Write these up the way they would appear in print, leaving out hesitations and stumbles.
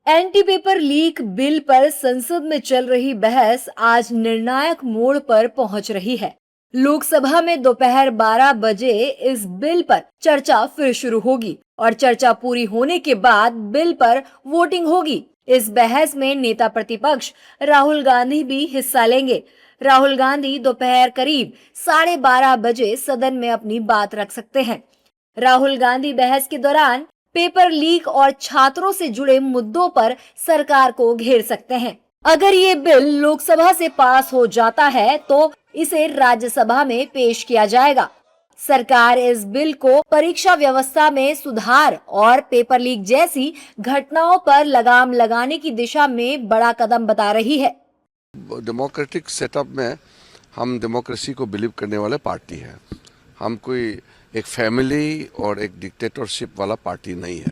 Anti paper leak bill पर संसद में चल रही बहस आज निर्णायक मोड़ पर पहुंच रही है। लोकसभा में दोपहर 12 बजे इस बिल पर चर्चा फिर शुरू होगी और चर्चा पूरी होने के बाद बिल पर वोटिंग होगी। इस बहस में नेता प्रतिपक्ष राहुल गांधी भी हिस्सा लेंगे। राहुल गांधी दोपहर करीब 12:30 बजे सदन में अपनी बात रख सकते हैं। राहुल गांधी बहस के दौरान पेपर लीक और छात्रों से जुड़े मुद्दों पर सरकार को घेर सकते हैं। अगर ये बिल लोकसभा से पास हो जाता है तो इसे राज्यसभा में पेश किया जाएगा। सरकार इस बिल को परीक्षा व्यवस्था में सुधार और पेपर लीक जैसी घटनाओं पर लगाम लगाने की दिशा में बड़ा कदम बता रही है। डेमोक्रेटिक सेटअप में हम डेमोक्रेसी को बिलीव करने वाले पार्टी है। हम कोई एक फैमिली और एक डिक्टेटरशिप वाला पार्टी नहीं है।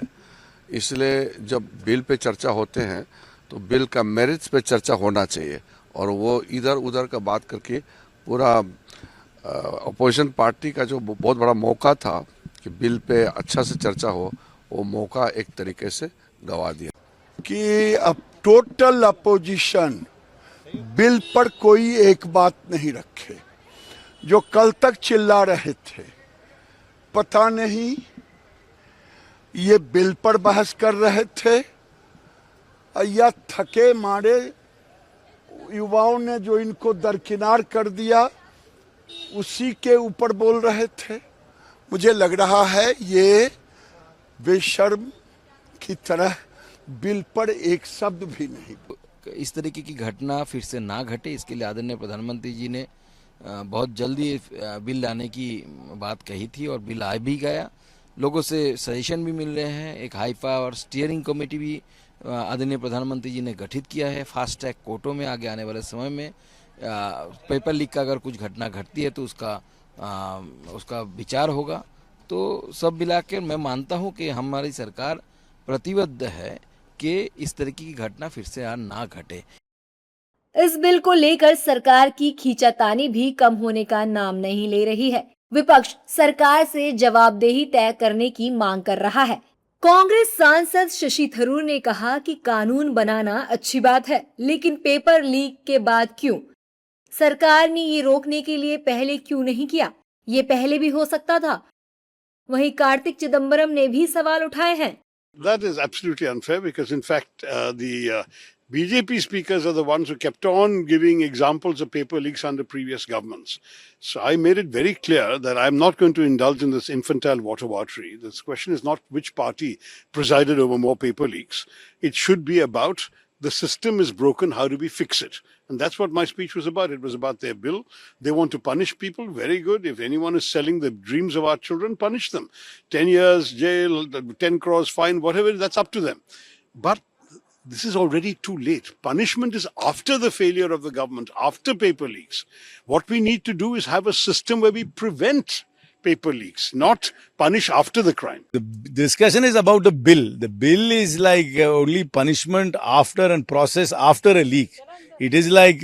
इसलिए जब बिल पे चर्चा होते हैं तो बिल का मेरिट्स पे चर्चा होना चाहिए और वो इधर उधर का बात करके पूरा अपोजिशन पार्टी का जो बहुत बड़ा मौका था कि बिल पे अच्छा से चर्चा हो, वो मौका एक तरीके से गवा दिया। कि अब टोटल अपोजिशन बिल पर कोई एक बात नहीं रखे। जो कल तक चिल्ला रहे थे, पता नहीं ये बिल पर बहस कर रहे थे या थके मारे युवाओं ने जो इनको दरकिनार कर दिया उसी के ऊपर बोल रहे थे। मुझे लग रहा है ये बेशर्म की तरह बिल पर एक शब्द भी नहीं। इस तरीके की घटना फिर से ना घटे, इसके लिए आदरणीय प्रधानमंत्री जी ने बहुत जल्दी बिल लाने की बात कही थी और बिल आ भी गया। लोगों से सजेशन भी मिल रहे हैं। एक हाई पावर स्टीयरिंग कमेटी भी आदरणीय प्रधानमंत्री जी ने गठित किया है। फास्ट ट्रैक कोर्टों में आगे आने वाले समय में पेपर लीक का अगर कुछ घटना घटती है तो उसका विचार होगा। तो सब मिलाकर मैं मानता हूं कि हमारी सरकार प्रतिबद्ध है कि इस तरीके की घटना फिर से ना घटे। इस बिल को लेकर सरकार की खींचातानी भी कम होने का नाम नहीं ले रही है। विपक्ष सरकार से जवाबदेही तय करने की मांग कर रहा है। कांग्रेस सांसद शशि थरूर ने कहा कि कानून बनाना अच्छी बात है, लेकिन पेपर लीक के बाद क्यों? सरकार ने ये रोकने के लिए पहले क्यों नहीं किया? ये पहले भी हो सकता था। वहीं कार्तिक चिदंबरम ने भी सवाल उठाए हैं। That is absolutely unfair because in fact the BJP speakers are the ones who kept on giving examples of paper leaks under previous governments. So I made it very clear that I'm not going to indulge in this infantile water-watery. This question is not which party presided over more paper leaks. It should be about the system is broken, how do we fix it? And that's what my speech was about. It was about their bill. They want to punish people. Very good. If anyone is selling the dreams of our children, punish them. 10 years jail, 10 crores fine, whatever, that's up to them. But this is already too late. Punishment is after the failure of the government, after paper leaks. What we need to do is have a system where we prevent paper leaks, not punish after the crime. The discussion is about the bill. The bill is like only punishment after and process after a leak. It is like,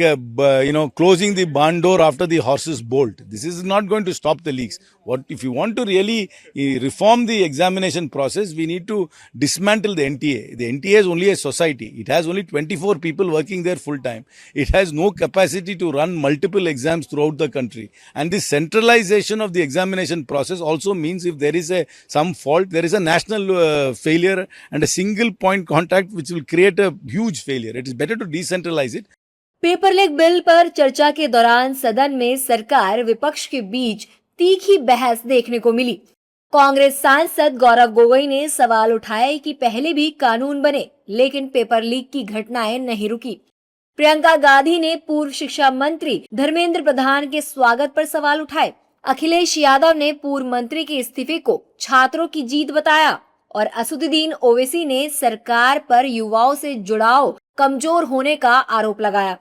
closing the barn door after the horses bolt. This is not going to stop the leaks. If you want to really reform the examination process, we need to dismantle the NTA. The NTA is only a society. It has only 24 people working there full time. It has no capacity to run multiple exams throughout the country. And the centralization of the examination process also means if there is some fault, there is a national failure and a single point contact which will create a huge failure. It is better to decentralize it. Paper leak bill पर चर्चा के दौरान सदन में सरकार विपक्ष के बीच तीखी बहस देखने को मिली। कांग्रेस सांसद गौरव गोगोई ने सवाल उठाए कि पहले भी कानून बने, लेकिन पेपर लीक की घटनाएं नहीं रुकी। प्रियंका गांधी ने पूर्व शिक्षा मंत्री धर्मेंद्र प्रधान के स्वागत पर सवाल उठाए। अखिलेश यादव ने पूर्व मंत्री के इस्तीफे को छात्रों की जीत बताया और असदुद्दीन ओवैसी ने सरकार पर युवाओं से जुड़ाव कमजोर होने का आरोप लगाया।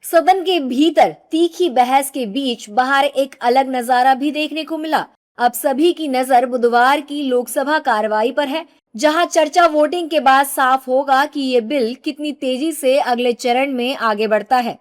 सदन के भीतर तीखी बहस के बीच बाहर एक अलग नजारा भी देखने को मिला। अब सभी की नजर बुधवार की लोकसभा कार्रवाई पर है, जहां चर्चा वोटिंग के बाद साफ होगा कि ये बिल कितनी तेजी से अगले चरण में आगे बढ़ता है।